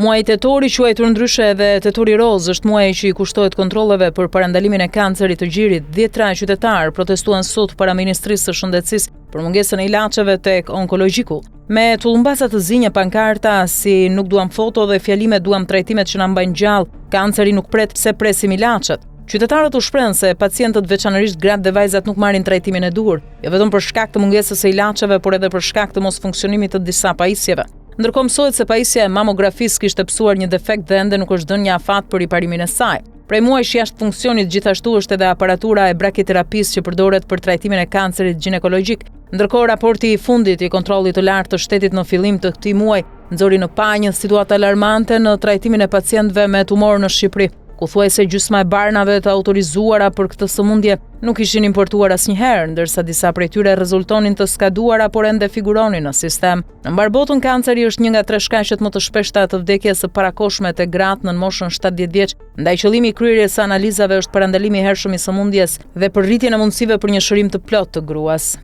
Muaji tetori, quajtur ndryshe edhe tetori roz, është muaji që i kushtohet kontrolleve për parandalimin e kancerit të gjirit. 10 qytetarë protestuan sot para Ministrisë së Shëndetësisë për mungesën e ilaçeve tek onkologjiku. Me tullumbasa të zi, një pankarta si "Nuk duam foto" dhe fjalime "Duam trajtimet që na mbajnë gjallë, kanceri nuk pret, pse presim ilaçet". Qytetarët u shprehën se pacientët, veçanërisht gratë dhe vajzat, nuk marrin trajtimin e duhur, jo vetëm për shkak të mungesës së ilaçeve, por edhe për shkak të mosfunksionimit të disa pajisjeve. Ndërkohë mësohet se pajisja e mamografisë kishte pësuar një defekt dhe ende nuk është dhënë një afat për riparimin e saj. Prej muajsh jashtë funksionit gjithashtu është edhe aparatura e brakiterapisë që përdoret për trajtimin e kancerit ginekologjik. Ndërkohë raporti i fundit i kontrollit të lartë të shtetit në fillim të këtij muaji nxori në pa një situatë alarmante në trajtimin e pacientëve me tumor në Shqipëri, ku thuajse gjysma e barnave të autorizuara për këtë sëmundje nuk ishin importuar asnjëherë, ndërsa disa prej tyre rezultonin të skaduara por ende figuronin në sistem. Në mbar botën, kanceri është një nga 3 shkaqet më të shpeshta të vdekjes së parakohshme te gratë në moshën 70 vjeç, ndaj qëllimi i kryerjes së analizave është parandalimi i hershëm i sëmundjes dhe përrritjen e mundësive për një shërim të plotë të gruas.